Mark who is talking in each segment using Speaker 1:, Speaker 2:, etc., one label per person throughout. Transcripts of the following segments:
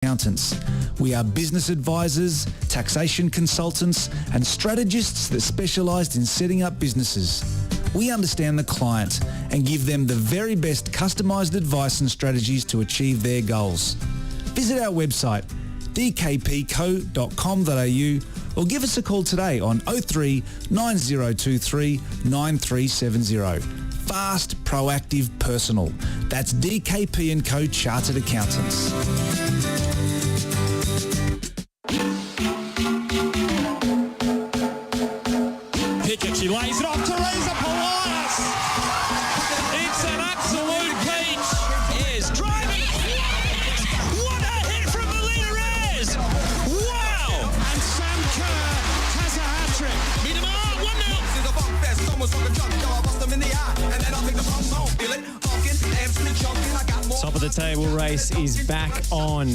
Speaker 1: Accountants. We are business advisors, taxation consultants, and strategists that specialise in setting up businesses. We understand the client and give them the very best customised advice and strategies to achieve their goals. Visit our website dkpco.com.au or give us a call today on 03 9023 9370. Fast, proactive, personal. That's DKP & Co Chartered Accountants.
Speaker 2: Pickett, she lays it off. Teresa Polias. It's an absolute peach. Ayres driving. What a hit from Melina Ayres. Wow. And Sam Kerr has a hat-trick. Minima, 1-0.
Speaker 3: Top of the table race is back on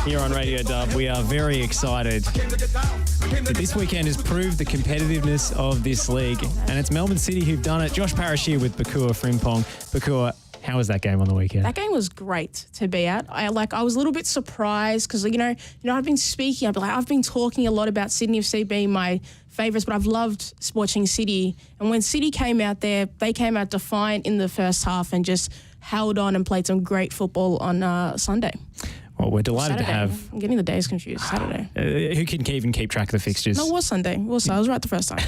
Speaker 3: here on Radio Dub. We are very excited. This weekend has proved the competitiveness of this league, and it's Melbourne City who've done it. Josh Parrish here with Pokuah Frimpong. Pokuah, how was that game on the weekend?
Speaker 4: That game was great to be at. I was a little bit surprised because I've been talking a lot about Sydney FC being my favourites, but I've loved watching City. And when City came out there, they came out defiant in the first half and just held on and played some great football on Sunday.
Speaker 3: Well, we're delighted
Speaker 4: Saturday.
Speaker 3: to have...
Speaker 4: I'm getting the days confused. Saturday.
Speaker 3: Who can even keep track of the fixtures?
Speaker 4: No, it was Sunday. I was right the first time.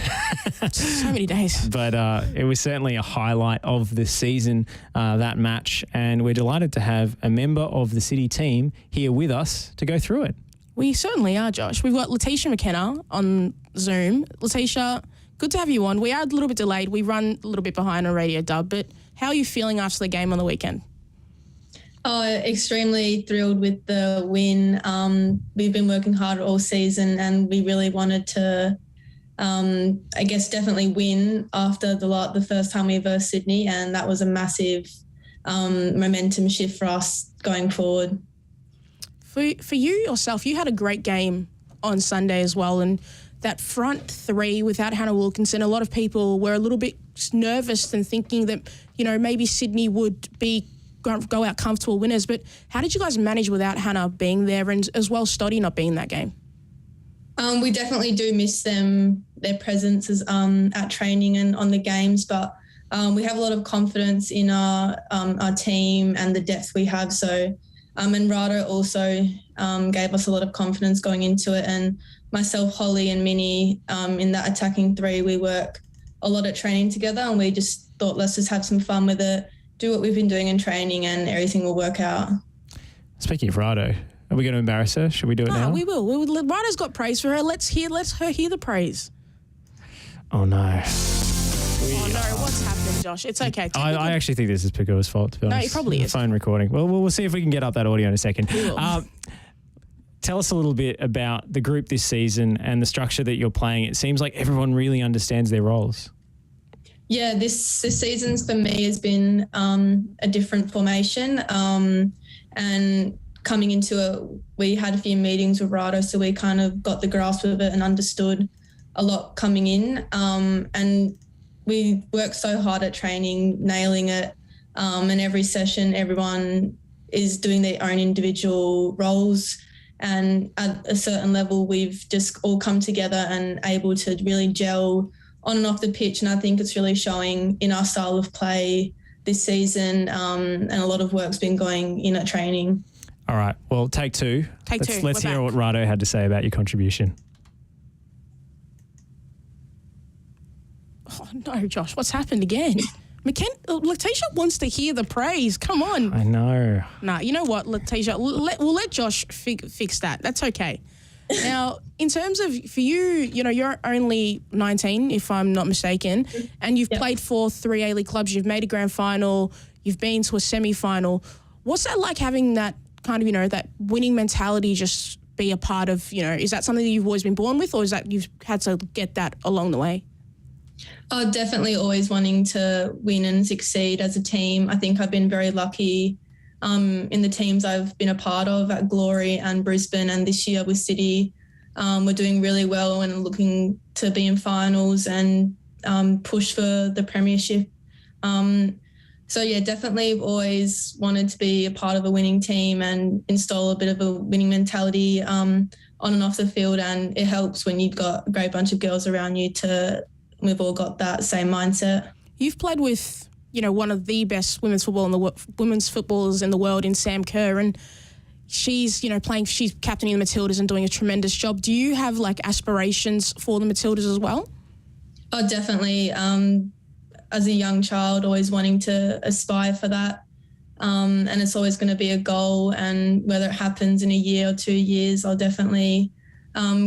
Speaker 4: So many days.
Speaker 3: But it was certainly a highlight of the season, that match. And we're delighted to have a member of the City team here with us to go through it.
Speaker 4: We certainly are, Josh. We've got Leticia Mckenna on Zoom. Leticia, good to have you on. We are a little bit delayed. We run a little bit behind on Radio Dub, but how are you feeling after the game on the weekend?
Speaker 5: Oh, extremely thrilled with the win. We've been working hard all season and we really wanted to, definitely win after the first time we versed Sydney, and that was a massive momentum shift for us going forward.
Speaker 4: For you yourself, you had a great game on Sunday as well, and that front three without Hannah Wilkinson, a lot of people were a little bit nervous and thinking that, maybe Sydney would go out comfortable winners. But how did you guys manage without Hannah being there and as well Stoddy not being in that game?
Speaker 5: We definitely do miss their presence at training and on the games, but we have a lot of confidence in our team and the depth we have. So, and Rado also gave us a lot of confidence going into it. And myself, Holly and Minnie, in that attacking three, we work a lot at training together, and we just thought, let's just have some fun with it, do what we've been doing in training, and everything will work out.
Speaker 3: Speaking of Rado, are we going to embarrass her? Should we do it now?
Speaker 4: We will. Rado's got praise for her. Let's her hear the praise.
Speaker 3: Oh, no.
Speaker 4: What's happening, Josh? It's okay.
Speaker 3: I actually think this is Pokuah's fault, to be honest.
Speaker 4: No, it probably is.
Speaker 3: Phone recording. Well, we'll see if we can get up that audio in a second. Tell us a little bit about the group this season and the structure that you're playing. It seems like everyone really understands their roles.
Speaker 5: Yeah, this season's for me has been a different formation. And coming into it, we had a few meetings with Rado, so we kind of got the grasp of it and understood a lot coming in. And we worked so hard at training, nailing it. And every session, everyone is doing their own individual roles. And at a certain level, we've just all come together and able to really gel on and off the pitch. And I think it's really showing in our style of play this season, and a lot of work's been going in at training.
Speaker 3: All right. Well, take two. Let's hear what Rado had to say about your contribution.
Speaker 4: Oh, no, Josh, what's happened again? Leticia wants to hear the praise. Come on.
Speaker 3: I know.
Speaker 4: Nah, you know what, Leticia? We'll let Josh fix that. That's okay. Now, in terms of, for you, you're only 19, if I'm not mistaken, and you've played for 3 A-League clubs. You've made a grand final. You've been to a semi-final. What's that like, having that kind of, that winning mentality just be a part of, is that something that you've always been born with, or is that you've had to get that along the way?
Speaker 5: Oh, definitely always wanting to win and succeed as a team. I think I've been very lucky in the teams I've been a part of at Glory and Brisbane, and this year with City. We're doing really well and looking to be in finals and push for the premiership. So, yeah, definitely always wanted to be a part of a winning team and install a bit of a winning mentality on and off the field. And it helps when you've got a great bunch of girls around you we've all got that same mindset.
Speaker 4: You've played with, one of the best women's footballers in the world in Sam Kerr, and she's, she's captaining the Matildas and doing a tremendous job. Do you have aspirations for the Matildas as well?
Speaker 5: Oh, definitely. As a young child, always wanting to aspire for that. And it's always going to be a goal. And whether it happens in a year or 2 years, I'll definitely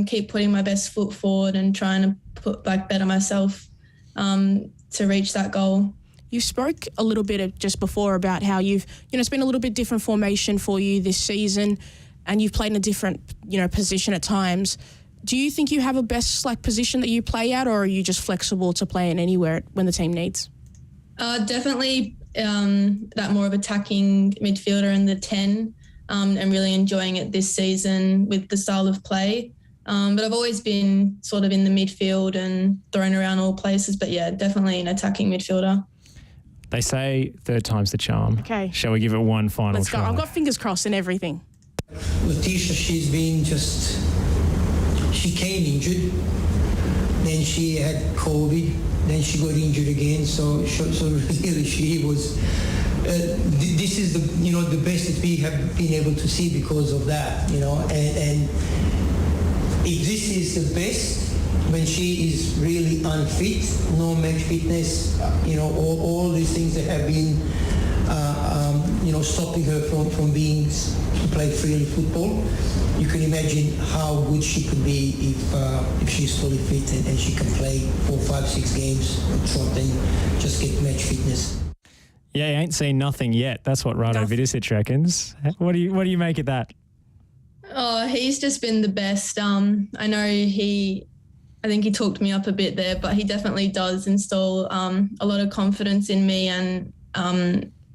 Speaker 5: keep putting my best foot forward and trying to better myself to reach that goal.
Speaker 4: You spoke a little bit just before about how it's been a little bit different formation for you this season, and you've played in a different, position at times. Do you think you have a best position that you play at, or are you just flexible to play in anywhere when the team needs?
Speaker 5: Definitely that more of attacking midfielder in the 10, and really enjoying it this season with the style of play. But I've always been sort of in the midfield and thrown around all places. But, yeah, definitely an attacking midfielder.
Speaker 3: They say third time's the charm.
Speaker 4: Okay.
Speaker 3: Shall we give it one final
Speaker 4: Let's
Speaker 3: try?
Speaker 4: go. I've got fingers crossed and everything.
Speaker 6: Leticia, she's been she came injured, then she had COVID, then she got injured again. So really she was, this is the best that we have been able to see because of that, and if this is the best, when she is really unfit, no match fitness, all these things that have been, stopping her from being to play freely football, you can imagine how good she could be if she's fully fit and she can play 4, 5, 6 games trot and just get match fitness.
Speaker 3: Yeah, you ain't seen nothing yet. That's what Rado Vidicic reckons. What do you make of that?
Speaker 5: Oh, he's just been the best. I know I think he talked me up a bit there, but he definitely does install a lot of confidence in me, and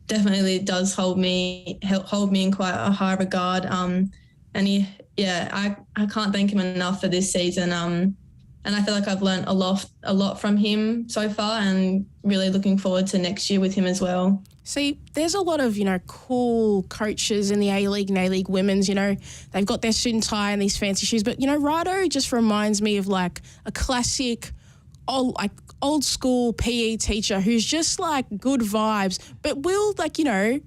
Speaker 5: definitely does hold me in quite a high regard. And I can't thank him enough for this season. And I feel like I've learned a lot from him so far, and really looking forward to next year with him as well.
Speaker 4: See, there's a lot of, cool coaches in the A-League and A-League women's, they've got their suit and tie and these fancy shoes. But, Rado just reminds me of a classic, old school PE teacher who's just good vibes, but will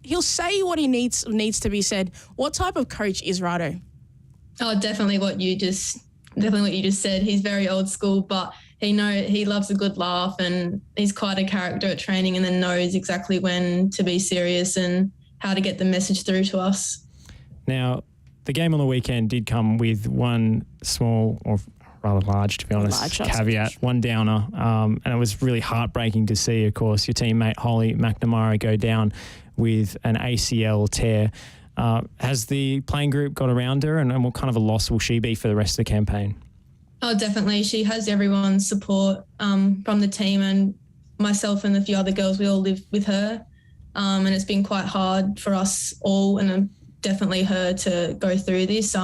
Speaker 4: he'll say what he needs to be said. What type of coach is Rado?
Speaker 5: Oh, definitely what you just said. He's very old school, but he loves a good laugh, and he's quite a character at training, and then knows exactly when to be serious and how to get the message through to us.
Speaker 3: Now, the game on the weekend did come with one small, or rather large, to be honest, caveat, one downer, and it was really heartbreaking to see, of course, your teammate Holly McNamara go down with an ACL tear. Has the playing group got around her, and what kind of a loss will she be for the rest of the campaign?
Speaker 5: Oh, definitely. She has everyone's support from the team, and myself and a few other girls, we all live with her. And it's been quite hard for us all, and definitely her, to go through this.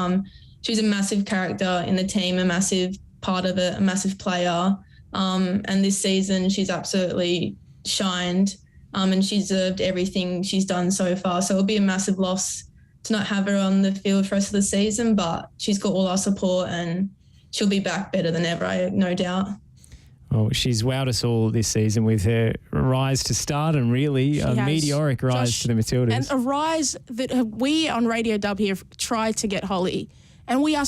Speaker 5: She's a massive character in the team, a massive part of it, a massive player. And this season she's absolutely shined, and she deserved everything she's done so far. So it'll be a massive loss to not have her on the field for the rest of the season, but she's got all our support, and she'll be back better than ever, I have no doubt. Well,
Speaker 3: she's wowed us all this season with her rise to stardom, really, a meteoric rise to the Matildas.
Speaker 4: And a rise that we on Radio Dub here tried to get Holly. And we are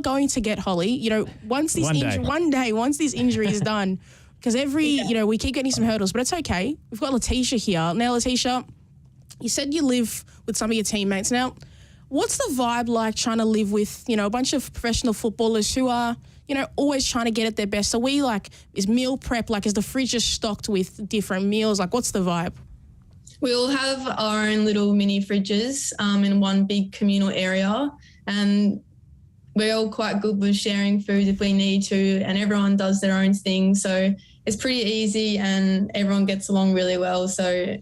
Speaker 4: going to get Holly, once this once this injury is done, because we keep getting some hurdles, but it's okay. We've got Leticia here. Now, Leticia, you said you live with some of your teammates. Now, what's the vibe like trying to live with, a bunch of professional footballers who are, always trying to get at their best? So is meal prep, is the fridge just stocked with different meals? What's the vibe?
Speaker 5: We all have our own little mini fridges in one big communal area, and we're all quite good with sharing food if we need to, and everyone does their own thing. So it's pretty easy, and everyone gets along really well. So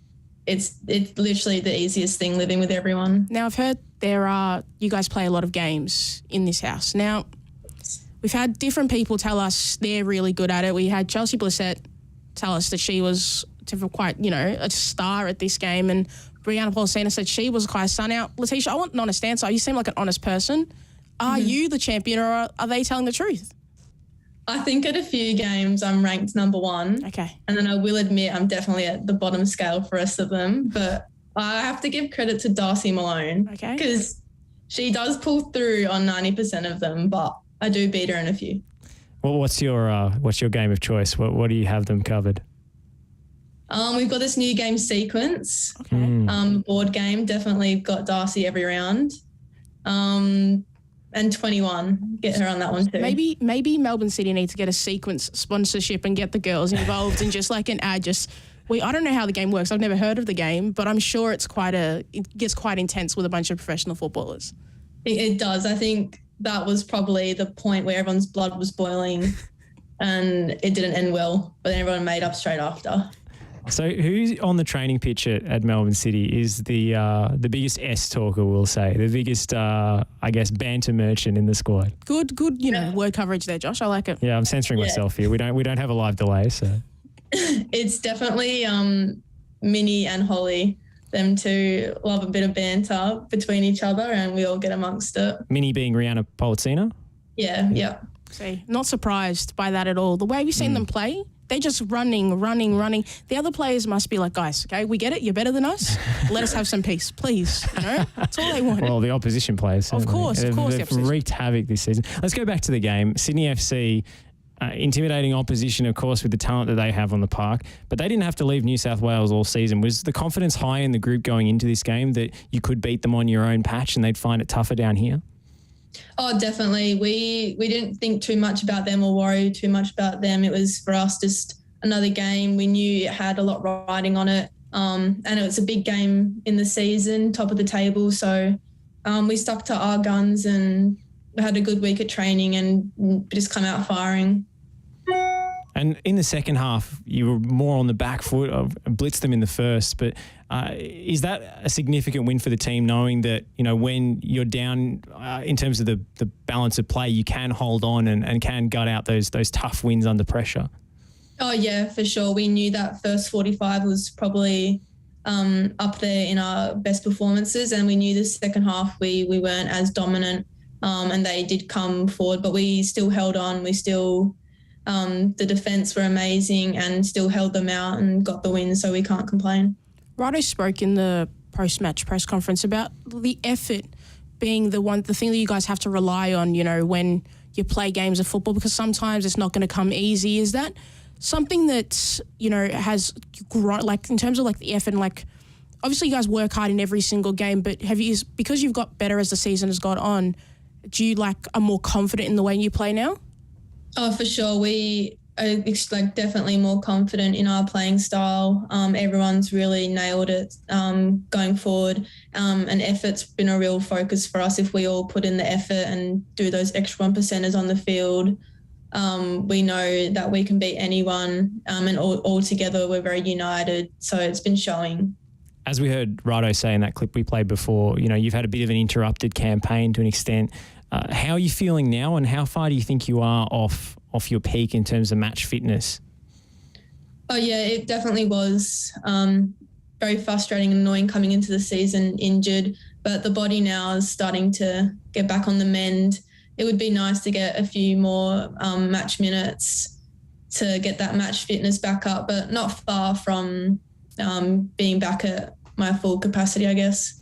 Speaker 5: it's literally the easiest thing living with everyone.
Speaker 4: Now, I've heard you guys play a lot of games in this house. Now, we've had different people tell us they're really good at it. We had Chelsea Blissett tell us that she was to quite, a star at this game. And Brianna Polisena said she was Kai's son. Now, Leticia, I want an honest answer. You seem like an honest person. Are you the champion, or are they telling the truth?
Speaker 5: I think at a few games I'm ranked number 1.
Speaker 4: Okay.
Speaker 5: And then I will admit I'm definitely at the bottom scale for the rest of them. But I have to give credit to Darcy Malone.
Speaker 4: Okay.
Speaker 5: Because she does pull through on 90% of them, but I do beat her in a few.
Speaker 3: Well, what's your game of choice? What do you have them covered?
Speaker 5: We've got this new game Sequence.
Speaker 4: Okay.
Speaker 5: Board game. Definitely got Darcy every round. And 21. Get her on that one too.
Speaker 4: Maybe Melbourne City need to get a Sequence sponsorship and get the girls involved in just like an ad. I don't know how the game works. I've never heard of the game, but I'm sure it gets quite intense with a bunch of professional footballers.
Speaker 5: It does. I think that was probably the point where everyone's blood was boiling and it didn't end well, but then everyone made up straight after.
Speaker 3: So who's on the training pitch at Melbourne City is the biggest S talker, we'll say, the biggest, banter merchant in the squad?
Speaker 4: Good, word coverage there, Josh. I like it.
Speaker 3: Yeah, I'm censoring myself here. We don't have a live delay, so.
Speaker 5: It's definitely Minnie and Holly. Them two love a bit of banter between each other and we all get amongst it.
Speaker 3: Minnie being Rihanna Policena?
Speaker 5: Yeah.
Speaker 4: See, not surprised by that at all. The way we've seen them play, they're just running. The other players must be like, guys, okay, we get it. You're better than us. Let us have some peace, please. That's all they want.
Speaker 3: Well, the opposition players.
Speaker 4: Of course.
Speaker 3: They've wreaked havoc this season. Let's go back to the game. Sydney FC, intimidating opposition, of course, with the talent that they have on the park, but they didn't have to leave New South Wales all season. Was the confidence high in the group going into this game that you could beat them on your own patch and they'd find it tougher down here?
Speaker 5: Oh, definitely. We didn't think too much about them or worry too much about them. It was for us just another game. We knew it had a lot riding on it, and it was a big game in the season, top of the table. So we stuck to our guns and had a good week at training and just come out firing.
Speaker 3: And in the second half, you were more on the back foot, blitzed them in the first. But is that a significant win for the team, knowing that, when you're down in terms of the balance of play, you can hold on and can gut out those tough wins under pressure?
Speaker 5: Oh, yeah, for sure. We knew that first 45 was probably up there in our best performances, and we knew the second half we weren't as dominant, and they did come forward, but we still held on. We still... the defence were amazing and still held them out and got the win, so we can't complain.
Speaker 4: Rado spoke in the post-match press conference about the effort being the thing that you guys have to rely on, when you play games of football, because sometimes it's not going to come easy. Is that something that, has grown, like in terms of like the effort, and like obviously you guys work hard in every single game, but because you've got better as the season has gone on, do you are more confident in the way you play now?
Speaker 5: Oh, for sure. We are definitely more confident in our playing style. Everyone's really nailed it going forward, and effort's been a real focus for us. If we all put in the effort and do those extra 1%ers on the field, we know that we can beat anyone, and all together we're very united. So it's been showing.
Speaker 3: As we heard Rado say in that clip we played before, you've had a bit of an interrupted campaign to an extent. How are you feeling now, and how far do you think you are off your peak in terms of match fitness?
Speaker 5: Oh, yeah, it definitely was very frustrating and annoying coming into the season injured, but the body now is starting to get back on the mend. It would be nice to get a few more match minutes to get that match fitness back up, but not far from being back at my full capacity, I guess.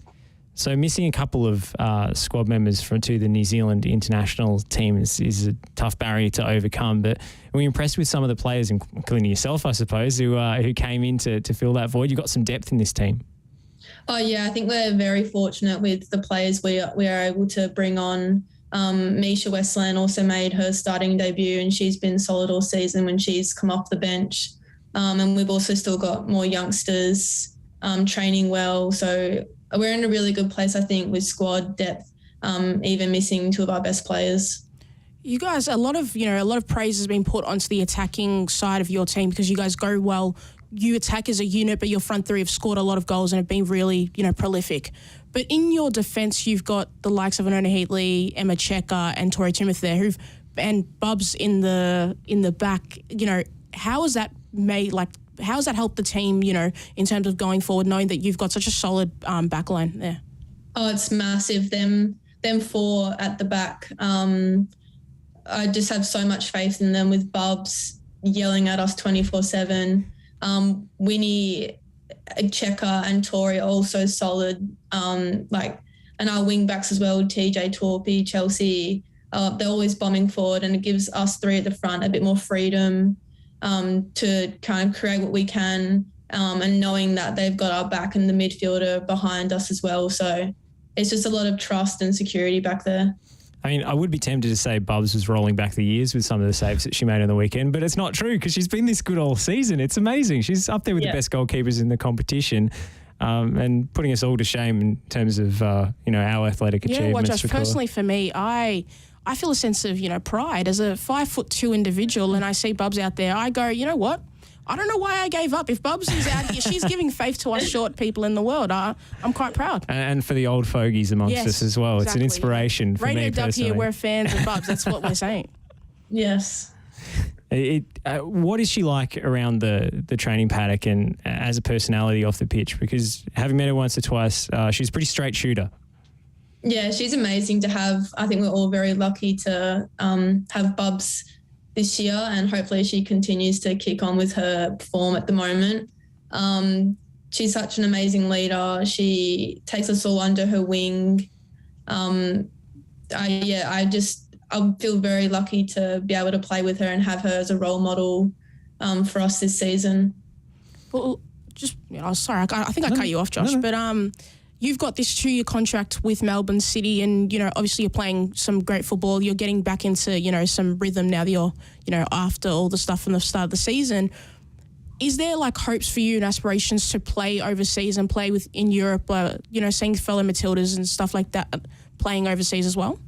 Speaker 3: So missing a couple of squad members to the New Zealand international team is a tough barrier to overcome. But were you impressed with some of the players, including yourself, I suppose, who came in to fill that void? You've got some depth in this team.
Speaker 5: Oh, yeah, I think we're very fortunate with the players we are able to bring on. Misha Westland also made her starting debut, and she's been solid all season when she's come off the bench. And we've also still got more youngsters training well. So we're in a really good place, I think, with squad depth, even missing two of our best players.
Speaker 4: You guys, a lot of praise has been put onto the attacking side of your team because you guys go well. You attack as a unit, but your front three have scored a lot of goals and have been really, prolific. But in your defence, you've got the likes of Anona Heatley, Emma Checker, and Tori Timoth and Bubs in the back. How has that how's that helped the team, in terms of going forward, knowing that you've got such a solid backline there?
Speaker 5: Oh, it's massive. Them four at the back. I just have so much faith in them, with Bubs yelling at us 24/7. Winnie, Checker and Tori are also solid. And our wing backs as well, TJ, Torpy, Chelsea, they're always bombing forward, and it gives us three at the front a bit more freedom to kind of create what we can, and knowing that they've got our back and the midfielder behind us as well. So it's just a lot of trust and security back there.
Speaker 3: I mean, I would be tempted to say Bubs was rolling back the years with some of the saves that she made on the weekend, but it's not true because she's been this good all season. It's amazing. She's up there with the best goalkeepers in the competition, and putting us all to shame in terms of, our athletic achievements.
Speaker 4: Josh, personally for me, I feel a sense of, pride as a 5'2" individual, and I see Bubs out there. I go, you know what? I don't know why I gave up. If Bubs is out here, she's giving faith to us short people in the world. I'm quite proud.
Speaker 3: And for the old fogies amongst us as well. Exactly. It's an inspiration for
Speaker 4: Radio
Speaker 3: me
Speaker 4: Dub
Speaker 3: personally.
Speaker 4: here, we're fans of Bubs. That's what we're saying.
Speaker 5: Yes.
Speaker 3: What is she like around the training paddock and as a personality off the pitch? Because having met her once or twice, she's a pretty straight shooter.
Speaker 5: Yeah, she's amazing to have. I think we're all very lucky to have Bubs this year, and hopefully she continues to kick on with her form at the moment. She's such an amazing leader. She takes us all under her wing. I feel very lucky to be able to play with her and have her as a role model for us this season.
Speaker 4: Well, sorry, I think I cut you off, Josh, but you've got this 2-year contract with Melbourne City, and, obviously you're playing some great football. You're getting back into, some rhythm now that you're, after all the stuff from the start of the season. Is there hopes for you and aspirations to play overseas and play in Europe, seeing fellow Matildas and stuff like that, playing overseas as well?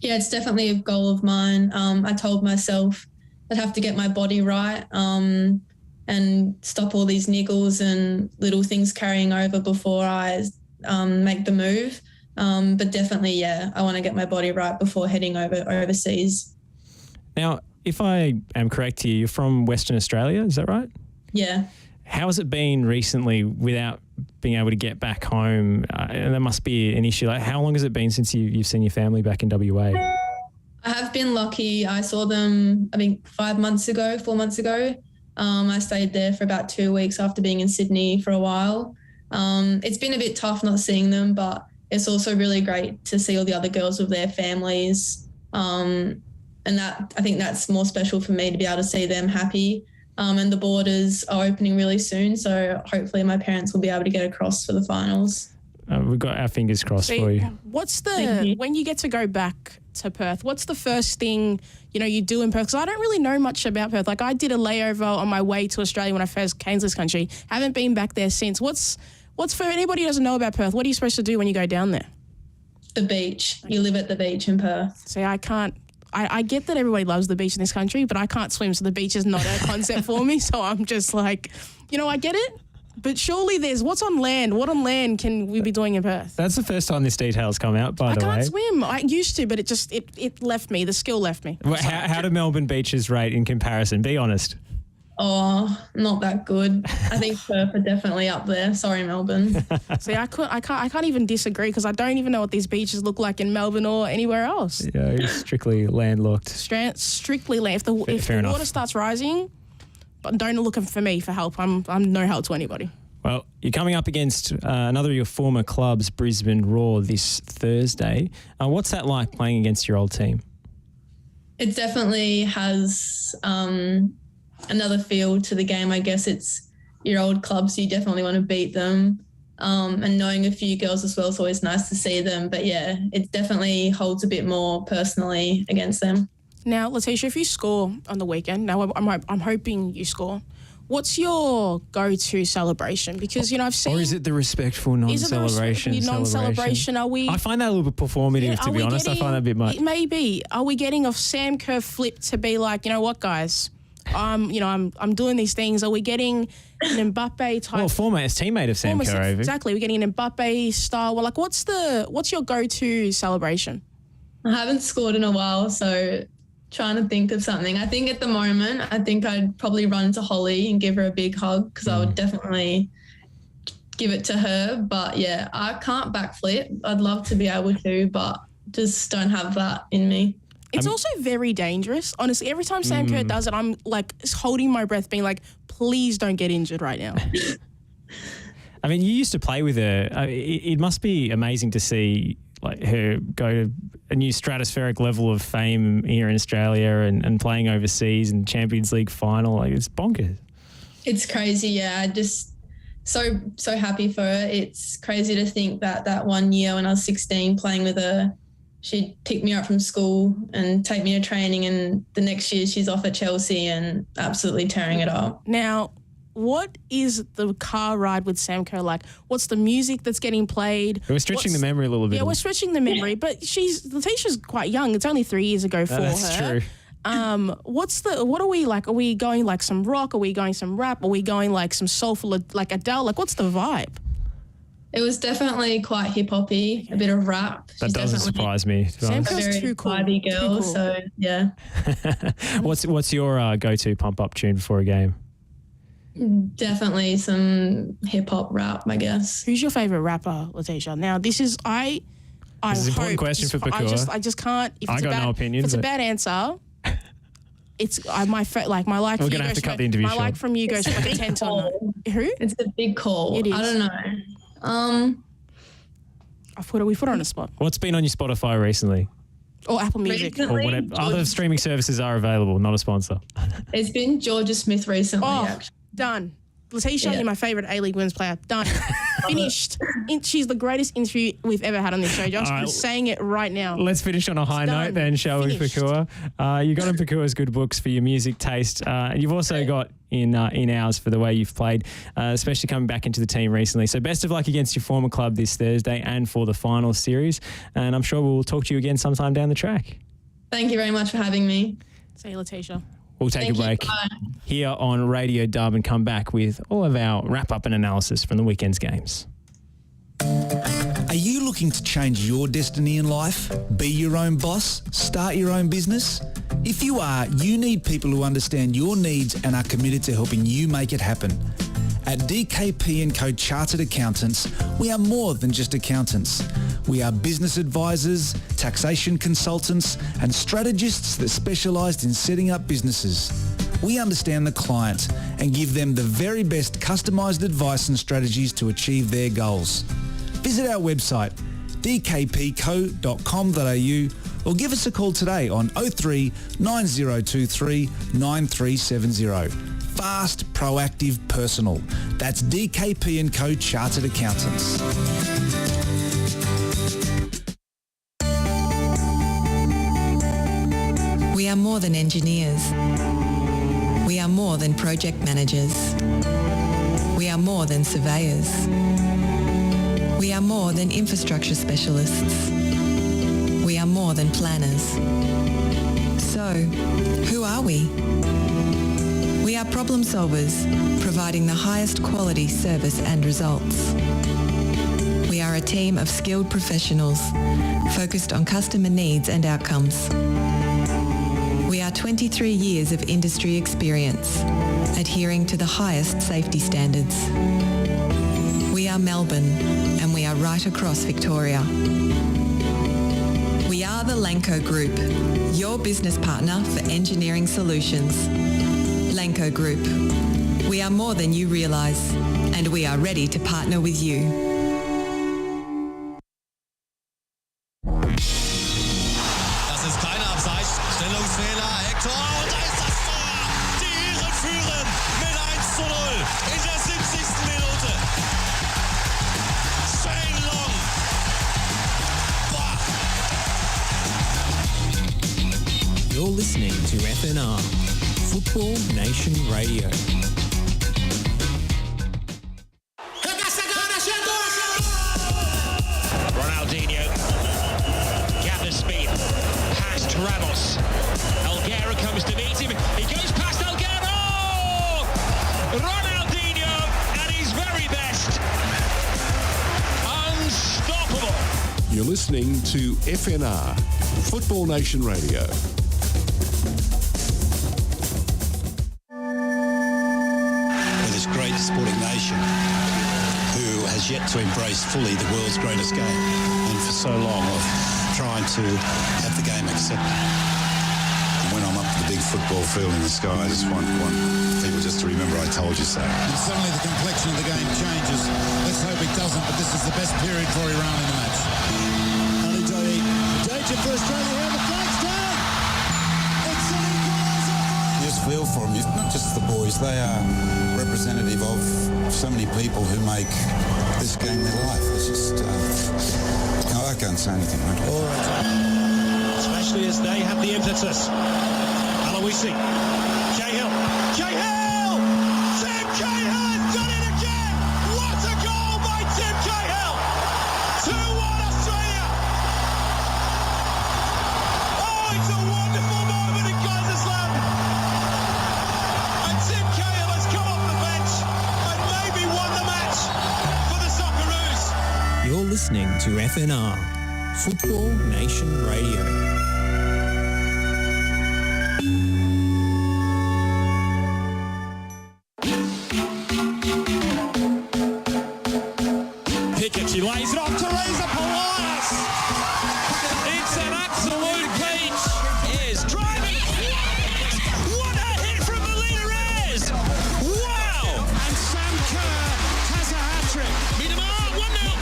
Speaker 5: Yeah, it's definitely a goal of mine. I told myself I'd have to get my body right and stop all these niggles and little things carrying over before I make the move. But definitely, I want to get my body right before heading overseas.
Speaker 3: Now, if I am correct here, you're from Western Australia, is that right?
Speaker 5: Yeah.
Speaker 3: How has it been recently without being able to get back home? And there must be an issue. How long has it been since you've seen your family back in WA?
Speaker 5: I have been lucky. I saw them, I think, 4 months ago. I stayed there for about 2 weeks after being in Sydney for a while. It's been a bit tough not seeing them, but it's also really great to see all the other girls with their families. And I think that's more special for me to be able to see them happy. And the borders are opening really soon, so hopefully my parents will be able to get across for the finals.
Speaker 3: We've got our fingers crossed for you.
Speaker 4: When you get to go back to Perth, what's the first thing, you do in Perth? Because I don't really know much about Perth. I did a layover on my way to Australia when I first came to this country. Haven't been back there since. What's for anybody who doesn't know about Perth, what are you supposed to do when you go down there?
Speaker 5: The beach. You live at the beach in Perth.
Speaker 4: See, I can't. I get that everybody loves the beach in this country, but I can't swim, so the beach is not a concept for me. So I'm just I get it. But surely there's what's on land. What on land can we be doing in Perth?
Speaker 3: That's the first time this detail's come out, by the way.
Speaker 4: I can't swim. I used to, but it left me. The skill left me.
Speaker 3: Well, how do Melbourne beaches rate in comparison? Be honest.
Speaker 5: Oh, not that good. I think Perth are definitely up there. Sorry, Melbourne.
Speaker 4: See, I can't even disagree because I don't even know what these beaches look like in Melbourne or anywhere else.
Speaker 3: Yeah, it's strictly landlocked.
Speaker 4: Strictly land. If the water starts rising, but don't look for me for help. I'm no help to anybody.
Speaker 3: Well, you're coming up against another of your former clubs, Brisbane Roar, this Thursday. What's that like playing against your old team?
Speaker 5: It definitely has another feel to the game. I guess it's your old club, so you definitely want to beat them. And knowing a few girls as well, it's always nice to see them. But yeah, it definitely holds a bit more personally against them.
Speaker 4: Now, Leticia, if you score on the weekend, now I'm hoping you score. What's your go-to celebration? Because I've seen.
Speaker 3: Or is it the respectful non-celebration?
Speaker 4: Non-celebration. Are we?
Speaker 3: I find that a little bit performative, to be honest. I find that a bit much.
Speaker 4: Maybe. Are we getting a Sam Kerr flip to be like, you know what, guys? I'm doing these things. Are we getting an Mbappe type?
Speaker 3: Well, teammate of Sam Kerr.
Speaker 4: Exactly. We're getting an Mbappe style. Well, what's your go-to celebration?
Speaker 5: I haven't scored in a while, so trying to think of something. I think at the moment, I'd probably run to Holly and give her a big hug because I would definitely give it to her. But yeah, I can't backflip. I'd love to be able to, but just don't have that in me.
Speaker 4: It's also very dangerous. Honestly, every time Sam Kerr does it, I'm like holding my breath, being like, please don't get injured right now.
Speaker 3: I mean, you used to play with her. It must be amazing to see like her go to a new stratospheric level of fame here in Australia and playing overseas and Champions League final. Like, it's bonkers.
Speaker 5: It's crazy, yeah. I just so happy for her. It's crazy to think that 1 year when I was 16 playing with her, she'd pick me up from school and take me to training, and the next year she's off at Chelsea and absolutely tearing it up.
Speaker 4: Now, what is the car ride with Sam Kerr like? What's the music that's getting played?
Speaker 3: We're stretching the memory a little bit.
Speaker 4: Yeah, we're stretching the memory, but Leticia's quite young. It's only 3 years ago for her.
Speaker 3: That's true.
Speaker 4: What are we like? Are we going like some rock? Are we going some rap? Are we going like some soulful, like Adele? Like, what's the vibe?
Speaker 5: It was definitely quite hip-hoppy, a bit of rap.
Speaker 3: That doesn't surprise me.
Speaker 4: Sam Kerr's
Speaker 5: very
Speaker 4: too cool.
Speaker 5: vibey girl,
Speaker 4: Too cool.
Speaker 5: so yeah.
Speaker 3: What's your go-to pump-up tune before a game?
Speaker 5: Definitely some hip-hop rap, I guess.
Speaker 4: Who's your favourite rapper, Leticia? Now, this is this
Speaker 3: is an important question for Pokuah.
Speaker 4: I just can't. If
Speaker 3: I
Speaker 4: it's
Speaker 3: got no opinion.
Speaker 4: If it's a bad answer, it's my like my like.
Speaker 3: We're gonna have to cut the interview
Speaker 4: My
Speaker 3: short.
Speaker 4: like from you goes from like a 10 to a 9. Who?
Speaker 5: It's a big call.
Speaker 4: It is.
Speaker 5: I don't know.
Speaker 4: We put her on a spot.
Speaker 3: What's been on your Spotify recently?
Speaker 4: Or Apple Music.
Speaker 5: Recently,
Speaker 3: Or whatever other streaming services are available, not a sponsor.
Speaker 5: It's been Georgia Smith recently, actually.
Speaker 4: Done. Leticia,
Speaker 5: Yeah.
Speaker 4: you're my favourite A-League women's player. Done. Finished. She's the greatest interview we've ever had on this show, Josh.
Speaker 3: All right.
Speaker 4: I'm saying it right now.
Speaker 3: Let's finish on a high
Speaker 4: done.
Speaker 3: note then, shall we,
Speaker 4: Finished.
Speaker 3: Pokuah? You got in Pokuah's good books for your music taste. And you've also got in ours for the way you've played, especially coming back into the team recently. So best of luck against your former club this Thursday and for the final series. And I'm sure we'll talk to you again sometime down the track.
Speaker 5: Thank you very much for having me.
Speaker 4: Say Leticia.
Speaker 3: We'll take
Speaker 5: Thank
Speaker 3: a break
Speaker 5: you. Bye.
Speaker 3: here on Radio Dub and come back with all of our wrap-up and analysis from the weekend's games.
Speaker 1: Are you looking to change your destiny in life? Be your own boss? Start your own business? If you are, you need people who understand your needs and are committed to helping you make it happen. At DKP & Co Chartered Accountants, we are more than just accountants. We are business advisors, taxation consultants, and strategists that specialise in setting up businesses. We understand the client and give them the very best customised advice and strategies to achieve their goals. Visit our website, dkpco.com.au, or give us a call today on 03 9023 9370. Fast, proactive, personal. That's DKP & Co Chartered Accountants.
Speaker 7: We are more than engineers. We are more than project managers. We are more than surveyors. We are more than infrastructure specialists. We are more than planners. So, who are we? We are problem solvers, providing the highest quality service and results. We are a team of skilled professionals, focused on customer needs and outcomes. We are 23 years of industry experience, adhering to the highest safety standards. We are Melbourne, and we are right across Victoria. We are the Lanco Group, your business partner for engineering solutions. Lanco Group. We are more than you realise, and we are ready to partner with you.
Speaker 2: Das ist kein Abseits. Stellungsfehler. Hector. Und da ist das Tor. Die Iren führen mit 1:0 in der 70. Minute. Shane Long. Boah.
Speaker 3: You're listening to FNR, Football Nation Radio.
Speaker 2: Ronaldinho gathers speed, past Ramos. Elguera comes to meet him. He goes past Elguera. Ronaldinho at his very best. Unstoppable.
Speaker 8: You're listening to FNR, Football Nation Radio. sporting nation who has yet to embrace fully the world's greatest game, and for so long of trying to have the game accepted. And when I'm up to the big football field in the sky, I just want people just to remember I told you so.
Speaker 9: And suddenly the complexion of the game changes. Let's hope it doesn't, but this is the best period for Iran in the match.
Speaker 2: Ali Dodi, danger for Australia here, the flag's down! It's an equaliser!
Speaker 8: You just feel for them, not just the boys, they are representative of so many people who make this game their life. It's just, I can't say anything, mate.
Speaker 2: All right. Especially as they have the impetus. Aloisi, Cahill, Cahill! Tim Cahill has done it again! What a goal by Tim Cahill! 2-1 Australia! Oh, it's a wonderful moment in Kaiserslautern! And Tim Cahill has come off the bench and maybe won the match for the Socceroos.
Speaker 10: You're listening to FNR, Football Nation Radio.
Speaker 2: She lays it off Teresa Polias. It's an absolute peach. Is driving. What a hit from Melina Reyes. Wow. And Sam Kerr has a hat-trick. Beat him up, 1-0.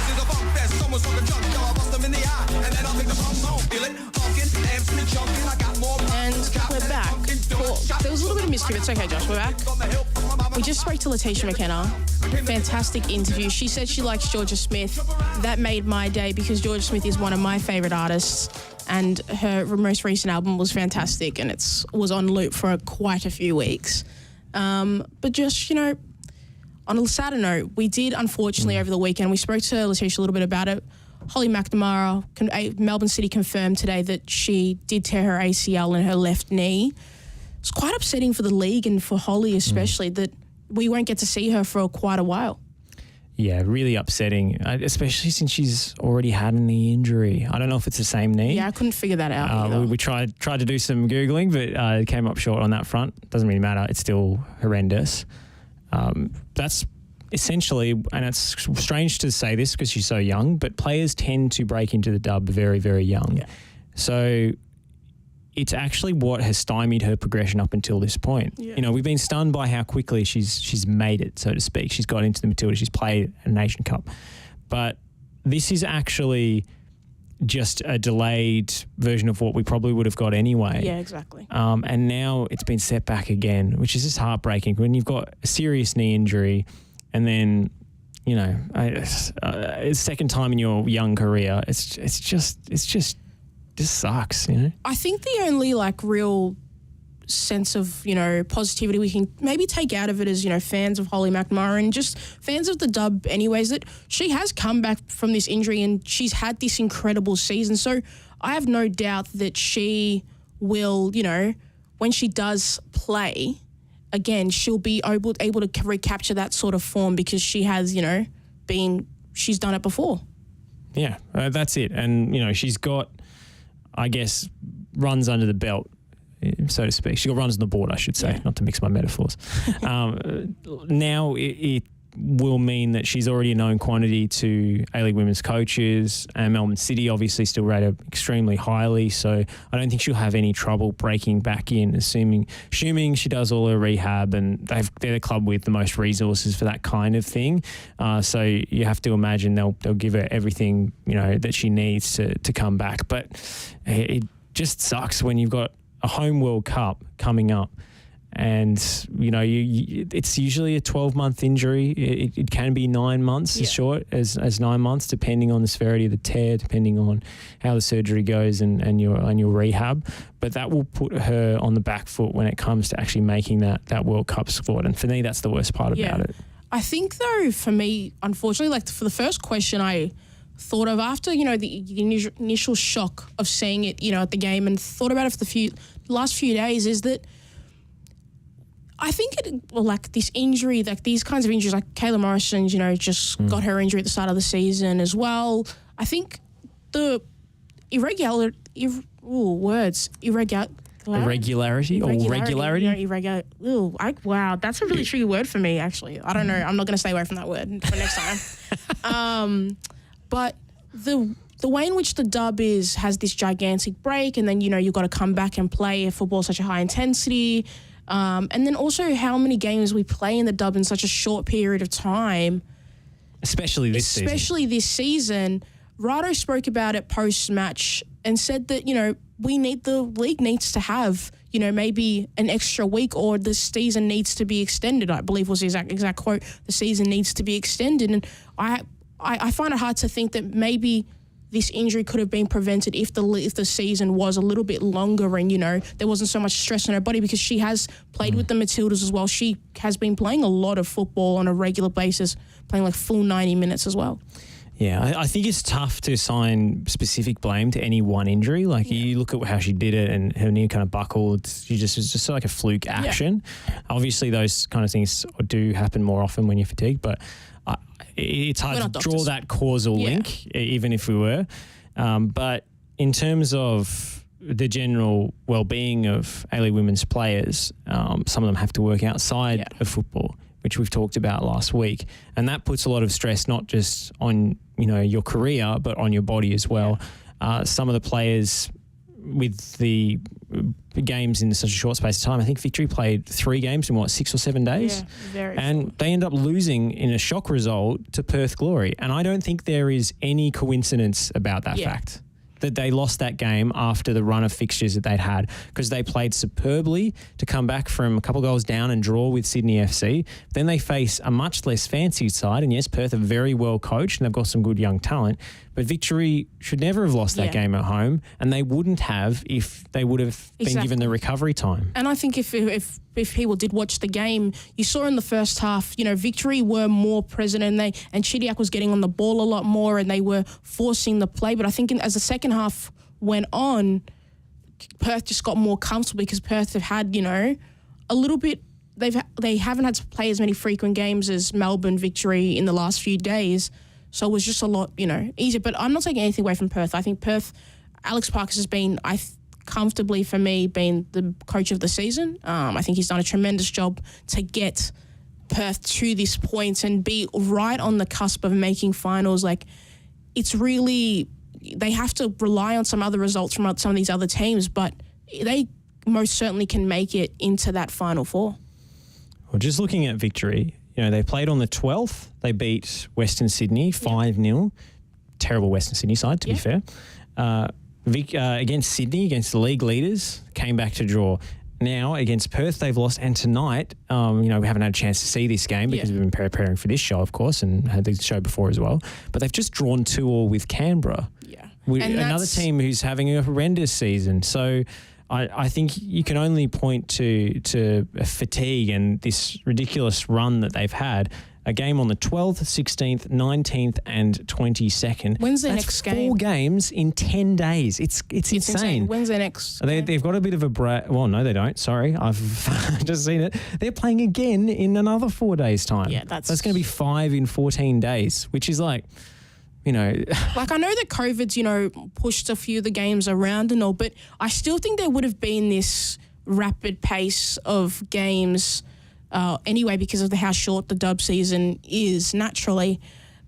Speaker 4: And we're back. Well, there was a little bit of mystery, but it's okay, Josh. We're back. We just spoke to Leticia Mckenna. Fantastic interview. She said she likes Georgia Smith. That made my day because Georgia Smith is one of my favourite artists, and her most recent album was fantastic, and it was on loop for quite a few weeks. But just, on a sadder note, we did, unfortunately, over the weekend, we spoke to Leticia a little bit about it. Holly McNamara, Melbourne City confirmed today that she did tear her ACL in her left knee. It's quite upsetting for the league and for Holly especially that we won't get to see her for quite a while.
Speaker 3: Yeah, really upsetting, especially since she's already had a knee injury. I don't know if it's the same knee.
Speaker 4: Yeah, I couldn't figure that out either.
Speaker 3: We tried to do some Googling, but it came up short on that front. Doesn't really matter. It's still horrendous. That's essentially, and it's strange to say this because she's so young, but players tend to break into the dub very, very young.
Speaker 4: Yeah.
Speaker 3: So it's actually what has stymied her progression up until this point.
Speaker 4: Yeah.
Speaker 3: We've been stunned by how quickly she's made it, so to speak. She's got into the Matilda. She's played a Nation Cup. But this is actually just a delayed version of what we probably would have got anyway.
Speaker 4: Yeah, exactly.
Speaker 3: And now it's been set back again, which is just heartbreaking. When you've got a serious knee injury and then, it's second time in your young career, it's just sucks,
Speaker 4: I think the only real sense of, positivity we can maybe take out of it as, fans of Holly McNamara and just fans of the dub anyways, that she has come back from this injury and she's had this incredible season. So I have no doubt that she will, when she does play, again, she'll be able to recapture that sort of form because she has, she's done it before.
Speaker 3: Yeah, that's it. And, she's got, I guess, runs under the belt, so to speak. She got runs on the board, I should say, not to mix my metaphors. Now it will mean that she's already a known quantity to A-League women's coaches, and Melbourne City obviously still rate her extremely highly, so I don't think she'll have any trouble breaking back in, assuming she does all her rehab, and they're the club with the most resources for that kind of thing. So you have to imagine they'll give her everything that she needs to come back. But it just sucks when you've got a home World Cup coming up. And, it's usually a 12-month injury. It can be 9 months, as short as 9 months, depending on the severity of the tear, depending on how the surgery goes and your rehab. But that will put her on the back foot when it comes to actually making that World Cup squad. And for me, that's the worst part about it.
Speaker 4: I think, though, for me, unfortunately, for the first question I thought of after, the initial shock of seeing it, at the game and thought about it for the last few days is that I think this injury, these kinds of injuries, like Kayla Morrison's, just got her injury at the start of the season as well. I think the
Speaker 3: irregularity or regularity?
Speaker 4: Wow, that's a really tricky word for me, actually. I don't know. I'm not going to stay away from that word for next time. But the way in which the dub has this gigantic break, and then, you've got to come back and play football such a high intensity. And then also how many games we play in the dub in such a short period of time.
Speaker 3: Especially this
Speaker 4: season. Rado spoke about it post-match and said that, the league needs to have, maybe an extra week, or the season needs to be extended, I believe was his exact quote. The season needs to be extended. And I find it hard to think that maybe this injury could have been prevented if the season was a little bit longer and, there wasn't so much stress on her body, because she has played with the Matildas as well. She has been playing a lot of football on a regular basis, playing like full 90 minutes as well.
Speaker 3: Yeah, I think it's tough to assign specific blame to any one injury. Like, you look at how she did it and her knee kind of buckled. It's just like a fluke action. Yeah. Obviously, those kind of things do happen more often when you're fatigued, but it's hard to draw that causal link, even if we were. But in terms of the general well-being of A-League women's players, some of them have to work outside of football, which we've talked about last week. And that puts a lot of stress not just on, your career, but on your body as well. Some of the players with the games in such a short space of time, I think Victory played 3 games in 6 or 7 days?
Speaker 4: Yeah, very
Speaker 3: and they end up losing in a shock result to Perth Glory. And I don't think there is any coincidence about that fact, that they lost that game after the run of fixtures that they'd had, because they played superbly to come back from a couple of goals down and draw with Sydney FC. Then they face a much less fancied side, and yes, Perth are very well coached and they've got some good young talent, but Victory should never have lost that game at home, and they wouldn't have if they would have been given the recovery time.
Speaker 4: And I think if people did watch the game, you saw in the first half, Victory were more present, and Chidiac was getting on the ball a lot more, and they were forcing the play. But I think as the second half went on, Perth just got more comfortable, because Perth have had, a little bit. They haven't had to play as many frequent games as Melbourne Victory in the last few days. So it was just a lot, easier. But I'm not taking anything away from Perth. I think Perth, Alex Parkes has been, comfortably for me, been the coach of the season. I think he's done a tremendous job to get Perth to this point and be right on the cusp of making finals. Like, it's really, they have to rely on some other results from some of these other teams, but they most certainly can make it into that Final Four.
Speaker 3: Well, just looking at Victory, they played on the 12th. They beat Western Sydney 5-0. Terrible Western Sydney side, to be fair. Against Sydney, against the league leaders, came back to draw. Now, against Perth, they've lost. And tonight, we haven't had a chance to see this game because we've been preparing for this show, of course, and had the show before as well. But they've just drawn 2-2 with Canberra. Yeah. Another team who's having a horrendous season. So I think you can only point to fatigue and this ridiculous run that they've had. A game on the 12th, 16th, 19th and 22nd.
Speaker 4: When's their next game?
Speaker 3: 4 games in 10 days. It's insane.
Speaker 4: When's their next
Speaker 3: They've got a bit of a break. Well, no, they don't. Sorry. I've just seen it. They're playing again in another 4 days' time.
Speaker 4: Yeah, that's
Speaker 3: going to be 5 in 14 days, which is like,
Speaker 4: Like, I know that COVID's, pushed a few of the games around and all, but I still think there would have been this rapid pace of games anyway, because of how short the dub season is naturally.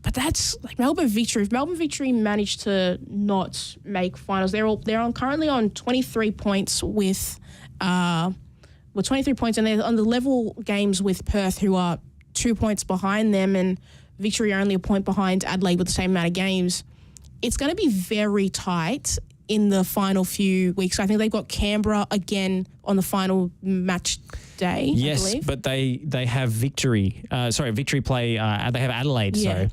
Speaker 4: But that's like Melbourne Victory. If Melbourne Victory managed to not make finals, they're currently on 23 points with 23 points, and they're on the level games with Perth, who are 2 points behind them, and Victory are only a point behind Adelaide with the same amount of games. It's going to be very tight in the final few weeks. I think they've got Canberra again on the final match day.
Speaker 3: Yes,
Speaker 4: I believe.
Speaker 3: but they have Victory. Victory play. They have Adelaide.
Speaker 4: Yeah.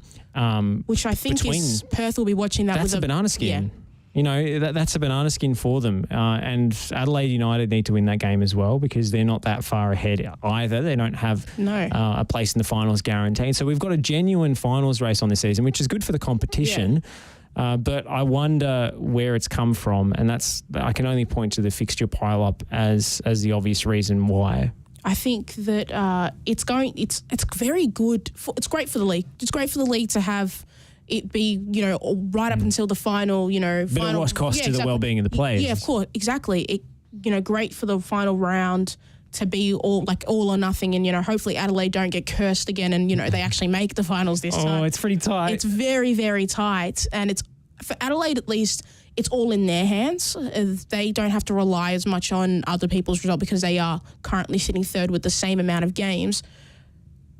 Speaker 4: Which I think is Perth will be watching that.
Speaker 3: That's a banana skin. Yeah. That's a banana skin for them. And Adelaide United need to win that game as well, because they're not that far ahead either. They don't have a place in the finals guaranteed. So we've got a genuine finals race on this season, which is good for the competition. Yeah. But I wonder where it's come from, and I can only point to the fixture pile-up as the obvious reason why.
Speaker 4: I think that it's very good. It's great for the league. It's great for the league to have it be, right up until the final,
Speaker 3: But at what cost to the well-being of the players?
Speaker 4: Yeah, of course, exactly. great for the final round to be all or nothing, and hopefully Adelaide don't get cursed again, and they actually make the finals this time.
Speaker 3: Oh, it's pretty tight.
Speaker 4: It's very, very tight, and it's for Adelaide at least. It's all in their hands. They don't have to rely as much on other people's result because they are currently sitting third with the same amount of games.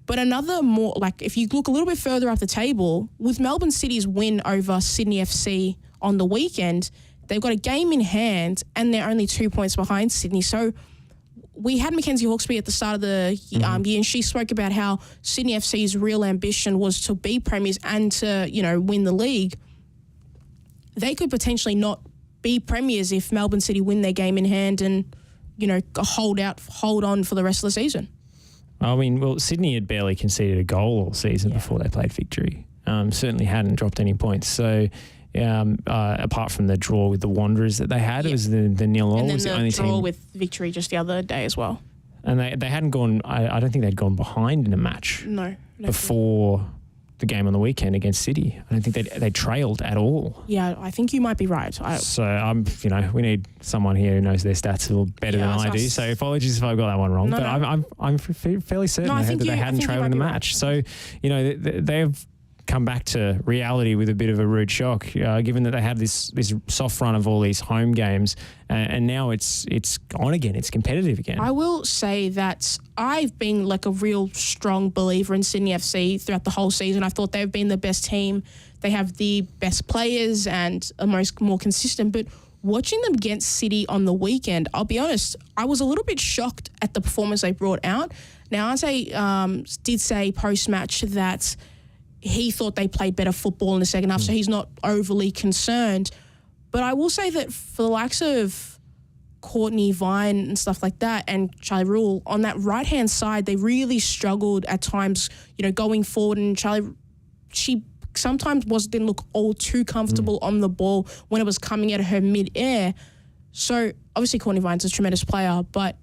Speaker 4: But if you look a little bit further up the table, with Melbourne City's win over Sydney FC on the weekend, they've got a game in hand and they're only 2 points behind Sydney. So we had Mackenzie Hawkesby at the start of the year, and she spoke about how Sydney FC's real ambition was to be premiers and to, win the league. They could potentially not be premiers if Melbourne City win their game in hand and, hold on for the rest of the season.
Speaker 3: I mean, Sydney had barely conceded a goal all season before they played Victory. Certainly hadn't dropped any points. So, apart from the draw with the Wanderers that they had, it was the 0-0.
Speaker 4: And then
Speaker 3: was the only
Speaker 4: draw
Speaker 3: team
Speaker 4: with Victory just the other day as well.
Speaker 3: And they hadn't gone. I don't think they'd gone behind in a match.
Speaker 4: No.
Speaker 3: Before the game on the weekend against City, I don't think they trailed at all.
Speaker 4: Yeah, I think you might be right.
Speaker 3: So we need someone here who knows their stats a little better than I do. So apologies if I got that one wrong. I'm fairly certain that they hadn't trailed in the match. Right. So they've come back to reality with a bit of a rude shock, given that they had this soft run of all these home games, and now it's on again. It's competitive again.
Speaker 4: I will say that I've been a real strong believer in Sydney FC throughout the whole season. I thought they've been the best team. They have the best players and are more consistent. But watching them against City on the weekend, I'll be honest, I was a little bit shocked at the performance they brought out. Now, Ante did say post-match that he thought they played better football in the second half, so he's not overly concerned. But I will say that for the likes of Courtney Vine and stuff like that and Charlie Rule, on that right-hand side, they really struggled at times, going forward. And she sometimes didn't look all too comfortable on the ball when it was coming at her mid-air. So obviously Courtney Vine's a tremendous player, but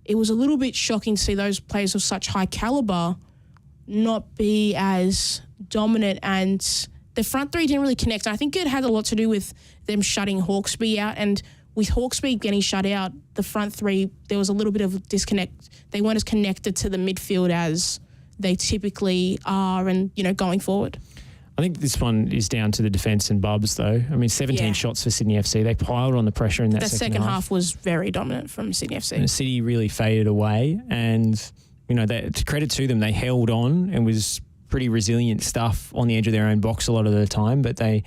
Speaker 4: it was a little bit shocking to see those players of such high caliber not be as dominant, and the front three didn't really connect. And I think it had a lot to do with them shutting Hawkesby out, and with Hawkesby getting shut out, the front three, there was a little bit of a disconnect. They weren't as connected to the midfield as they typically are and, going forward.
Speaker 3: I think this one is down to the defence and Bubs, though. I mean, 17 shots for Sydney FC. They piled on the pressure in that second half.
Speaker 4: The second half was very dominant from Sydney FC.
Speaker 3: And City really faded away, and to credit to them, they held on and was pretty resilient stuff on the edge of their own box a lot of the time. But they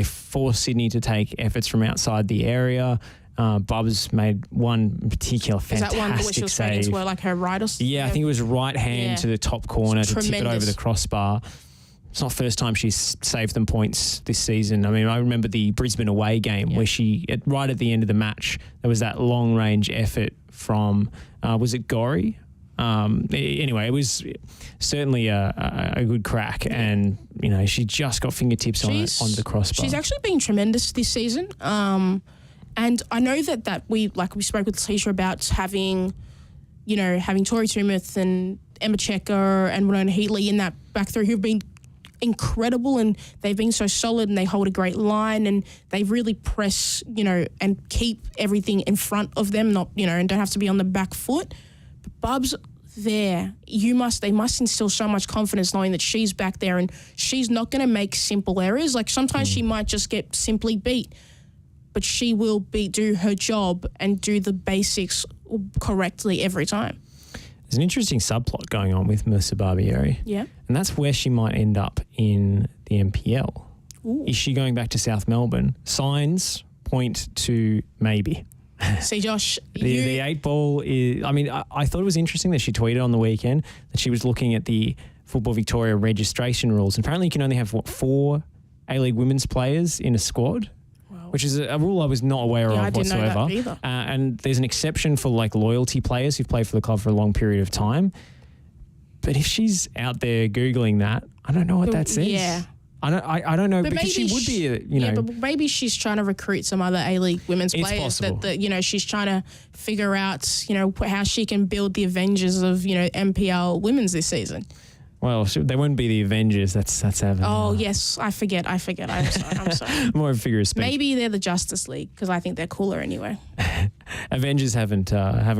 Speaker 3: forced Sydney to take efforts from outside the area. Bubs made one particular fantastic save. Is that one where she was straight
Speaker 4: into her right or something?
Speaker 3: Yeah, I think it was right hand to the top corner to tip it over the crossbar. It's not the first time she's saved them points this season. I mean, I remember the Brisbane away game where she, right at the end of the match, there was that long-range effort from, was it Gorry? Anyway, it was certainly a good crack, and she just got fingertips on the crossbar.
Speaker 4: She's actually been tremendous this season, and I know that we spoke with Leticia about having Tori Tumeth and Emma Checker and Winona Heatley in that back three who've been incredible, and they've been so solid, and they hold a great line, and they really press and keep everything in front of them, not and don't have to be on the back foot. Bubs there, they must instill so much confidence knowing that she's back there and she's not going to make simple errors. Like sometimes she might just get simply beat, but she will do her job and do the basics correctly every time.
Speaker 3: There's an interesting subplot going on with Mercer Barbieri.
Speaker 4: Yeah.
Speaker 3: And that's where she might end up in the NPL.
Speaker 4: Ooh.
Speaker 3: Is she going back to South Melbourne? Signs point to maybe.
Speaker 4: See, Josh,
Speaker 3: the 8-ball is... I mean, I thought it was interesting that she tweeted on the weekend that she was looking at the Football Victoria registration rules. And apparently you can only have, 4 A-League women's players in a squad, which is a rule I was not aware of whatsoever.
Speaker 4: I didn't know that either.
Speaker 3: And there's an exception for loyalty players who've played for the club for a long period of time. But if she's out there Googling that, I don't know what that says.
Speaker 4: Yeah.
Speaker 3: I don't know, but because she would be,
Speaker 4: Yeah, but maybe she's trying to recruit some other A-League women's players that she's trying to figure out, how she can build the Avengers of, MPL women's this season.
Speaker 3: Well, they wouldn't be the Avengers. That's Avon.
Speaker 4: Oh, yes. I forget. I'm sorry.
Speaker 3: More of a figure of speech.
Speaker 4: Maybe they're the Justice League because I think they're cooler anyway.
Speaker 3: Avengers haven't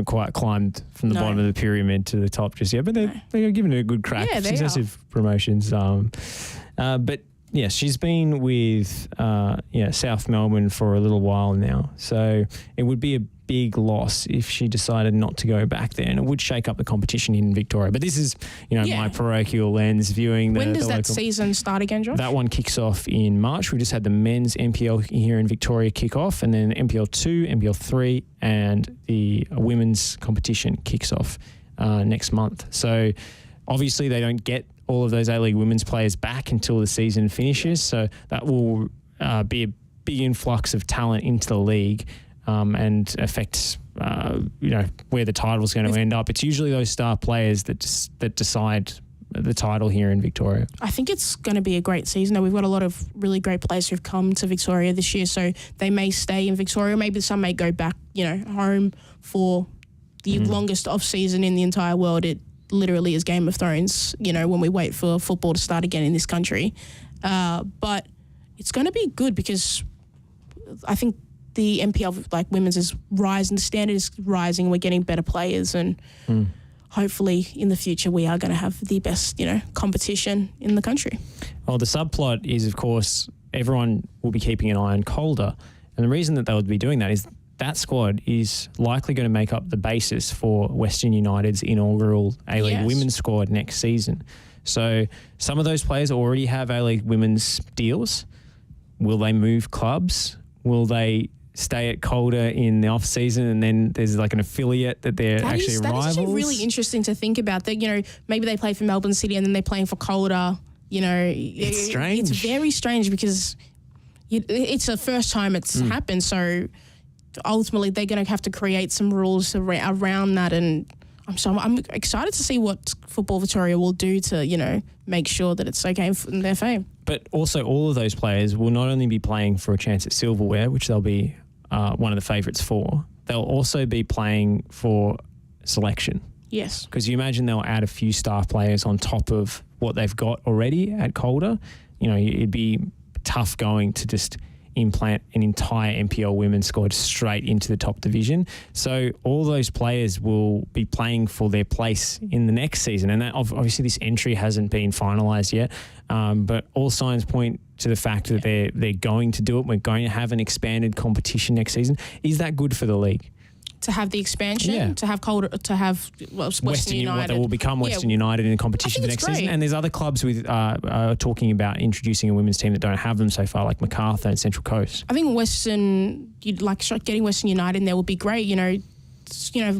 Speaker 3: quite climbed from the bottom of the pyramid to the top just yet, but they're giving it a good crack.
Speaker 4: Yeah, they
Speaker 3: Successive promotions. But yeah, she's been with South Melbourne for a little while now, so it would be a big loss if she decided not to go back there, and it would shake up the competition in Victoria. But this is, my parochial lens viewing.
Speaker 4: When does that season start again, Josh?
Speaker 3: That one kicks off in March. We just had the men's NPL here in Victoria kick off, and then NPL 2, NPL 3, and the women's competition kicks off next month. So obviously they don't get all of those A-League women's players back until the season finishes. So that will be a big influx of talent into the league. And affects, where the title is going to end up. It's usually those star players that decide the title here in Victoria.
Speaker 4: I think it's going to be a great season. We've got a lot of really great players who've come to Victoria this year, so they may stay in Victoria. Maybe some may go back, home for the longest off season in the entire world. It literally is Game of Thrones, when we wait for football to start again in this country. But it's going to be good because I think the NPL women's is rising, the standard is rising, we're getting better players, and hopefully in the future we are going to have the best, competition in the country.
Speaker 3: Well, the subplot is, of course, everyone will be keeping an eye on Calder, and the reason that they would be doing that is that squad is likely going to make up the basis for Western United's inaugural A-League women's squad next season. So some of those players already have A-League women's deals. Will they move clubs? Will they stay at Calder in the off season, and then there's an affiliate that they're rivals?
Speaker 4: That is actually really interesting to think about. That maybe they play for Melbourne City and then they're playing for Calder.
Speaker 3: It's strange.
Speaker 4: It's very strange because it's the first time it's happened. So ultimately, they're going to have to create some rules around that, and I'm excited to see what Football Victoria will do to make sure that it's okay in their favour.
Speaker 3: But also, all of those players will not only be playing for a chance at silverware, which they'll be one of the favourites for, they'll also be playing for selection.
Speaker 4: Yes.
Speaker 3: Because you imagine they'll add a few star players on top of what they've got already at Calder. It'd be tough going to just implant an entire NPL women's squad straight into the top division. So all those players will be playing for their place in the next season. And that, obviously this entry hasn't been finalised yet, but all signs point to the fact that they're going to do it. We're going to have an expanded competition next season. Is that good for the league?
Speaker 4: To have the expansion, to have Calder, to have Western United.
Speaker 3: That will become Western United in competition for next season. And there's other clubs with talking about introducing a women's team that don't have them so far, like MacArthur and Central Coast.
Speaker 4: I think getting Western United in there would be great.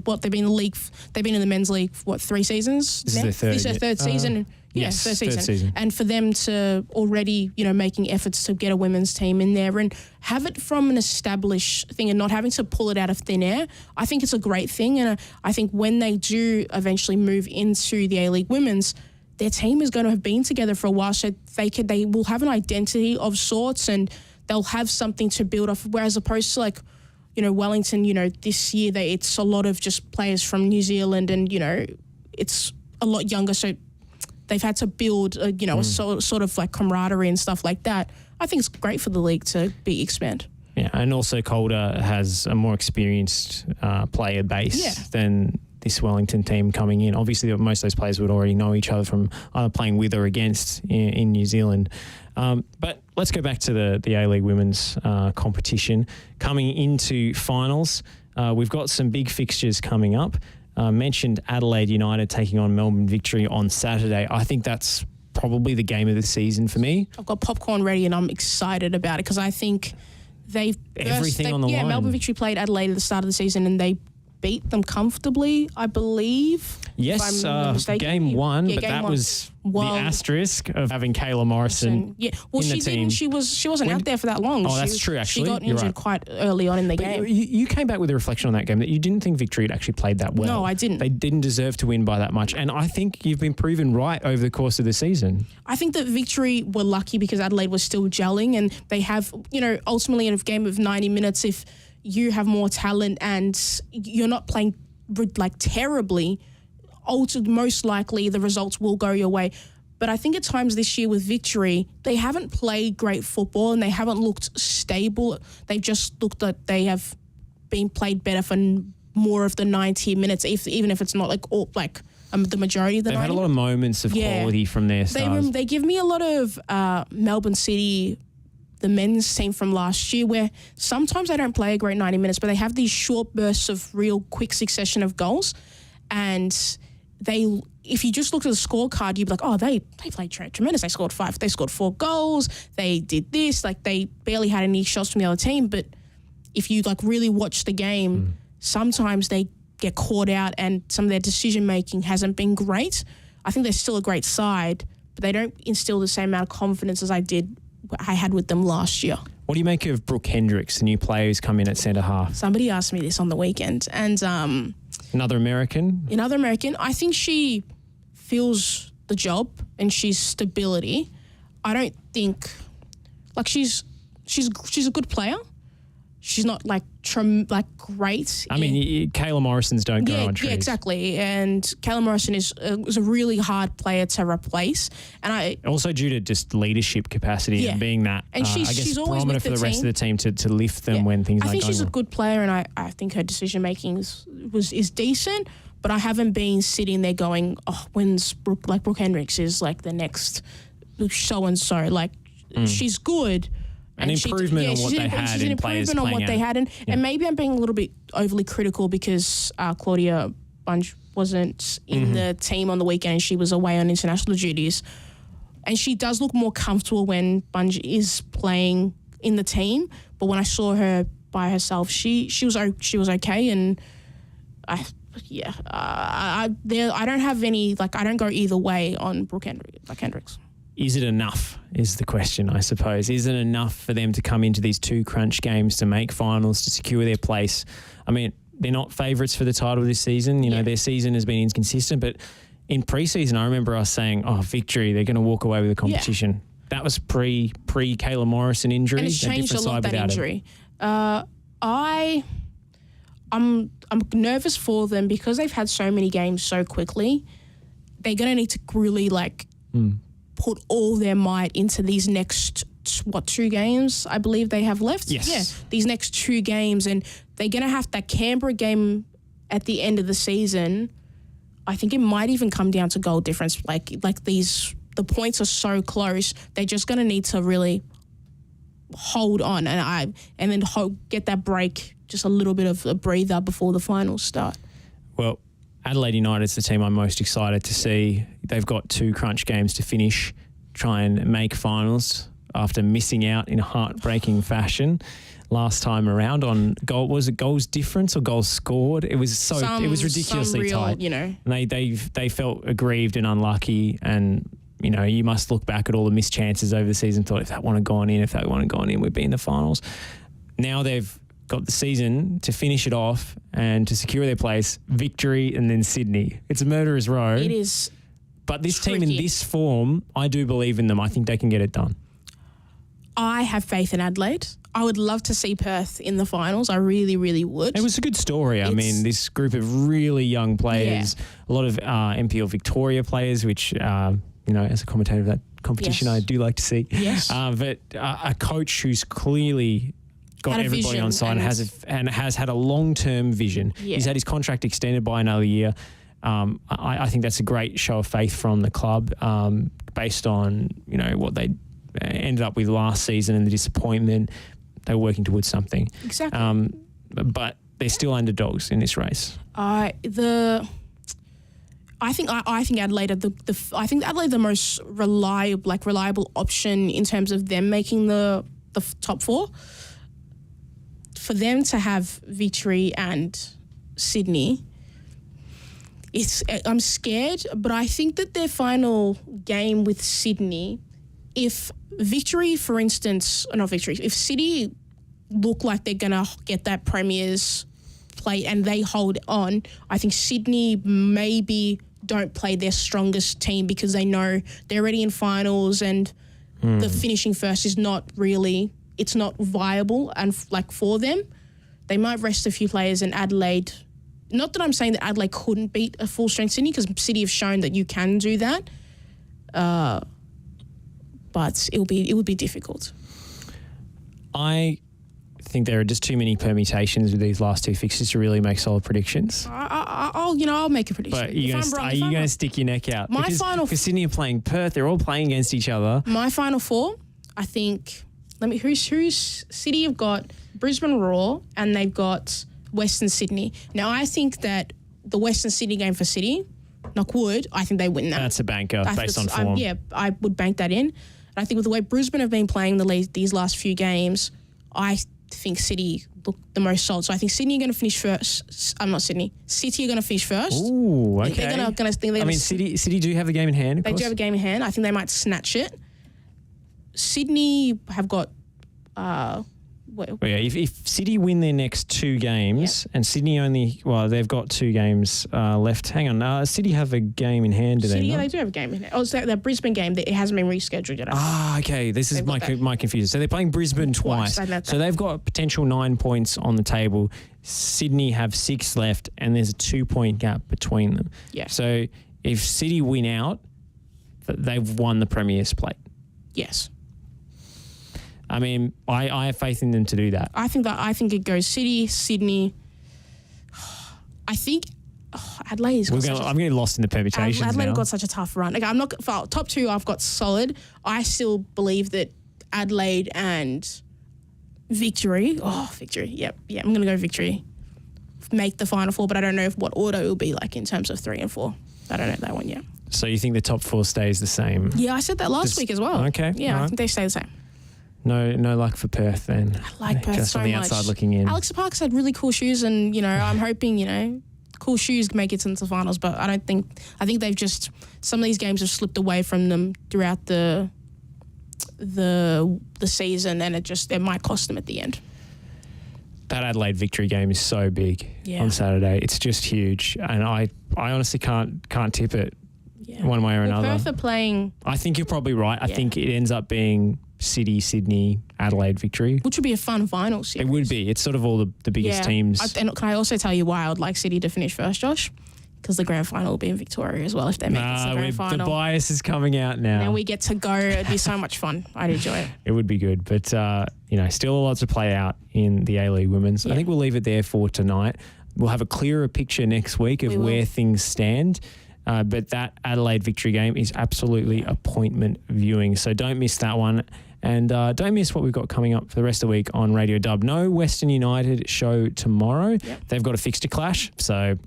Speaker 4: What they've been in the league. They've been in the men's league 3 seasons.
Speaker 3: This is their third.
Speaker 4: This is their third season.
Speaker 3: Yes,
Speaker 4: third
Speaker 3: third season.
Speaker 4: And for them to already, making efforts to get a women's team in there and have it from an established thing and not having to pull it out of thin air, I think it's a great thing. And I think when they do eventually move into the A-League women's, their team is going to have been together for a while, so they will have an identity of sorts and they'll have something to build off. Whereas opposed to Wellington, this year it's a lot of just players from New Zealand and, it's a lot younger, so they've had to build, a sort of camaraderie and stuff like that. I think it's great for the league to be expanded.
Speaker 3: Yeah, and also Calder has a more experienced player base than this Wellington team coming in. Obviously, most of those players would already know each other from either playing with or against in New Zealand. But let's go back to the A-League women's competition. Coming into finals, we've got some big fixtures coming up. Mentioned Adelaide United taking on Melbourne Victory on Saturday. I think that's probably the game of the season for me.
Speaker 4: I've got popcorn ready and I'm excited about it because I think
Speaker 3: everything on the line.
Speaker 4: Yeah, Melbourne Victory played Adelaide at the start of the season and they beat them comfortably, I believe.
Speaker 3: Yes, game one, but that was the asterisk of having Kayla Morrison in the team.
Speaker 4: She wasn't out there for that long.
Speaker 3: Oh, that's true, actually.
Speaker 4: She got injured quite early on in the game.
Speaker 3: You came back with a reflection on that game that you didn't think Victory had actually played that well.
Speaker 4: No, I didn't.
Speaker 3: They didn't deserve to win by that much. And I think you've been proven right over the course of the season.
Speaker 4: I think that Victory were lucky because Adelaide was still gelling and they have, ultimately in a game of 90 minutes, if you have more talent and you're not playing terribly, most likely the results will go your way. But I think at times this year with Victory, they haven't played great football and they haven't looked stable. They've just looked like they have been played better for more of the 90 minutes, even if it's not the majority of the 90.
Speaker 3: They've had a lot of moments of quality from their stars.
Speaker 4: They give me a lot of Melbourne City, the men's team from last year, where sometimes they don't play a great 90 minutes, but they have these short bursts of real quick succession of goals. And if you just looked at the scorecard, you'd be like, oh, they played tremendous. They scored 5. They scored 4 goals. They did this. Like, they barely had any shots from the other team. But if you really watch the game, sometimes they get caught out and some of their decision-making hasn't been great. I think they're still a great side, but they don't instill the same amount of confidence as I had with them last year.
Speaker 3: What do you make of Brooke Hendricks, the new player who's come in at centre half?
Speaker 4: Somebody asked me this on the weekend. And
Speaker 3: Another American?
Speaker 4: I think she feels the job and she's stability. I don't think she's a good player. She's not great.
Speaker 3: I mean, Kayla Morrison's don't go on trees.
Speaker 4: Yeah, exactly. And Kayla Morrison is a really hard player to replace. And
Speaker 3: also due to just leadership capacity and being that,
Speaker 4: and she's always
Speaker 3: barometer
Speaker 4: with
Speaker 3: for the rest
Speaker 4: team.
Speaker 3: of the team to lift them when things aren't going well.
Speaker 4: I think she's a good player, and I think her decision making is decent. But I haven't been sitting there going, oh, when's Brooke Hendricks is the next so and so. She's good.
Speaker 3: An improvement on what they had in players playing out.
Speaker 4: What they had. And maybe I'm being a little bit overly critical because Claudia Bunge wasn't in the team on the weekend and she was away on international duties. And she does look more comfortable when Bunge is playing in the team. But when I saw her by herself, she was okay. And I don't have any, I don't go either way on Brooke Hendricks.
Speaker 3: Is it enough is the question, I suppose. Is it enough for them to come into these 2 crunch games to make finals, to secure their place? I mean, they're not favourites for the title this season. Their season has been inconsistent. But in pre-season, I remember us saying, Victory, they're going to walk away with the competition. Yeah. That was pre-Kayla Morrison injury.
Speaker 4: And it's changed a lot, that injury. I'm nervous for them because they've had so many games so quickly. They're going to need to really, put all their might into these next, 2 games I believe they have left?
Speaker 3: Yes.
Speaker 4: Yeah, these next 2 games. And they're going to have that Canberra game at the end of the season. I think it might even come down to goal difference. The points are so close. They're just going to need to really hold on and then get that break, just a little bit of a breather before the finals start.
Speaker 3: Well, Adelaide United's the team I'm most excited to see. They've got 2 crunch games to finish, try and make finals after missing out in heartbreaking fashion last time around on goal. Was it goals difference or goals scored? It was it was ridiculously tight. And they felt aggrieved and unlucky, and you must look back at all the missed chances over the season. Thought if that one had gone in, we'd be in the finals. Now they've got the season to finish it off and to secure their place, Victory and then Sydney. It's a murderer's row.
Speaker 4: It is.
Speaker 3: But this team in this form, I do believe in them. I think they can get it done.
Speaker 4: I have faith in Adelaide. I would love to see Perth in the finals. I really, really would.
Speaker 3: It was a good story. I mean, this group of really young players, a lot of NPL Victoria players, which, as a commentator of that competition, I do like to see.
Speaker 4: Yes.
Speaker 3: But a coach who's clearly got everybody on side and has had a long-term vision. Yeah. He's had his contract extended by another year. I think that's a great show of faith from the club, based on what they ended up with last season and the disappointment. They were working towards something.
Speaker 4: Exactly.
Speaker 3: But they're still underdogs in this race.
Speaker 4: I think Adelaide are the most reliable option in terms of them making the top 4. For them to have Victory and Sydney, I'm scared, but I think that their final game with Sydney, if Victory, for instance, if City look like they're going to get that Premier's play and they hold on, I think Sydney maybe don't play their strongest team because they know they're already in finals and the finishing first is not really... It's not viable and for them. They might rest a few players in Adelaide. Not that I'm saying that Adelaide couldn't beat a full-strength Sydney because City have shown that you can do that. but it would be difficult.
Speaker 3: I think there are just too many permutations with these last two fixtures to really make solid predictions.
Speaker 4: I'll make a prediction.
Speaker 3: But are you going to stick your neck out?
Speaker 4: Because
Speaker 3: Sydney are playing Perth. They're all playing against each other.
Speaker 4: My final four, I think. Who's City have got Brisbane Roar and they've got Western Sydney. Now I think that the Western Sydney game for City, knock wood, I think they win that.
Speaker 3: That's a banker based on form.
Speaker 4: I would bank that in. And I think with the way Brisbane have been playing these last few games, I think City look the most solid. So I think Sydney are going to finish first. I'm not Sydney. City are going to finish first.
Speaker 3: Ooh, okay.
Speaker 4: They're gonna
Speaker 3: City do have the game in hand.
Speaker 4: They do have a game in hand. I think they might snatch it. Sydney have got.
Speaker 3: If City win their next two games and Sydney they've got two games left. Hang on, City have a game in hand, do they not?
Speaker 4: Yeah, they do have a game in hand. Oh, it's that Brisbane game that it hasn't been rescheduled yet.
Speaker 3: Okay. This is my confusion. So they're playing Brisbane twice. So they've got potential 9 points on the table. Sydney have 6 left, and there's a 2-point gap between them.
Speaker 4: Yeah.
Speaker 3: So if City win out, they've won the Premier's plate.
Speaker 4: Yes.
Speaker 3: I mean, I have faith in them to do that.
Speaker 4: I think it goes City, Sydney. I think Adelaide's got
Speaker 3: I'm getting lost in the permutations
Speaker 4: Adelaide
Speaker 3: now.
Speaker 4: got such a tough run. Okay, I'm not for top two. I've got solid. I still believe that Adelaide and Victory. Victory. Yep. Yeah, I'm gonna go Victory. Make the final four, but I don't know what order it will be like in terms of 3 and 4. I don't know that one yet.
Speaker 3: So you think the top 4 stays the same?
Speaker 4: Yeah, I said that last week as well.
Speaker 3: Okay.
Speaker 4: Yeah, I think they stay the same.
Speaker 3: No luck for Perth then.
Speaker 4: I like Perth
Speaker 3: just
Speaker 4: so
Speaker 3: on the
Speaker 4: much.
Speaker 3: outside looking in.
Speaker 4: Alex Parks had really cool shoes, and I'm hoping cool shoes make it into the finals. But I think they've just some of these games have slipped away from them throughout the season, and it might cost them at the end.
Speaker 3: That Adelaide Victory game is so big on Saturday. It's just huge, and I honestly can't tip it one way or another.
Speaker 4: Perth are playing.
Speaker 3: I think you're probably right. I think it ends up being City, Sydney, Adelaide Victory.
Speaker 4: Which would be a fun final series.
Speaker 3: It would be. It's sort of all the biggest teams.
Speaker 4: And can I also tell you why I would like City to finish first, Josh? Because the grand final will be in Victoria as well if they make it to the grand final.
Speaker 3: The bias is coming out now.
Speaker 4: And we get to go. It'd be so much fun. I'd enjoy it.
Speaker 3: It would be good. But, still a lot to play out in the A-League Women's. I think we'll leave it there for tonight. We'll have a clearer picture next week of where things stand. But that Adelaide Victory game is absolutely appointment viewing. So don't miss that one. And don't miss what we've got coming up for the rest of the week on Radio Dub. No Western United show tomorrow. Yep. They've got a fixture clash. So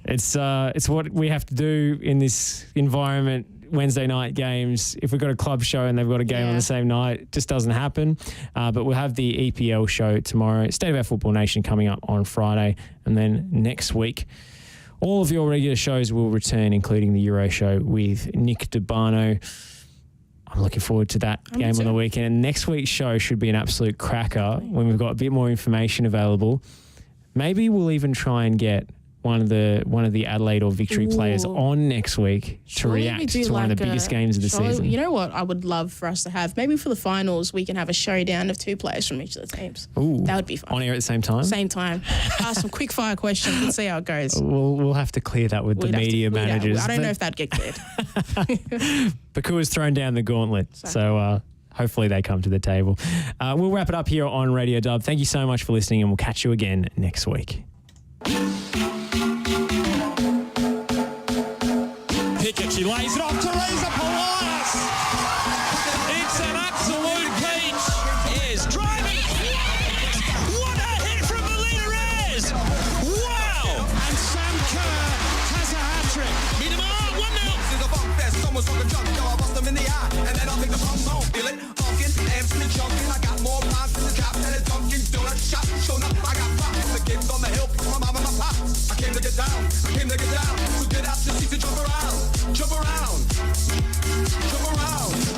Speaker 3: it's what we have to do in this environment. Wednesday night games. If we've got a club show and they've got a game on the same night, it just doesn't happen. But we'll have the EPL show tomorrow. State of Our Football Nation coming up on Friday. And then next week, all of your regular shows will return, including the Euro show with Nick DeBarno. I'm looking forward to that game on the weekend. And next week's show should be an absolute cracker when we've got a bit more information available. Maybe we'll even try and get one of the Adelaide or Victory players on next week to react to one of the biggest games of the season. You
Speaker 4: know what I would love for us to have? Maybe for the finals, we can have a showdown of 2 players from each of the teams.
Speaker 3: Ooh,
Speaker 4: that would be fun.
Speaker 3: On air at the same time?
Speaker 4: Same time. Ask some quick fire questions and see how it goes.
Speaker 3: We'll have to clear that with the media managers.
Speaker 4: I don't know if that'd get cleared.
Speaker 3: Pokuah's thrown down the gauntlet. So hopefully they come to the table. We'll wrap it up here on Radio Dub. Thank you so much for listening, and we'll catch you again next week.
Speaker 2: She lays it off Teresa Polias. It's an absolute peach. Is driving. What a hit from Melina Reyes. Wow. And Sam Kerr has a hat-trick. Meet him on 1-0. There's a bump fest. Someone's fucking jump. Yo, I bust them in the eye. And then I'll make the bum home. Feel it. Pumpkin. Dancing and jumping. I got more lines in the top than a Dunkin' Donut shop. Showing up. I got pop. The kids on the hill. My mom and my pop. I came to get down. So good out.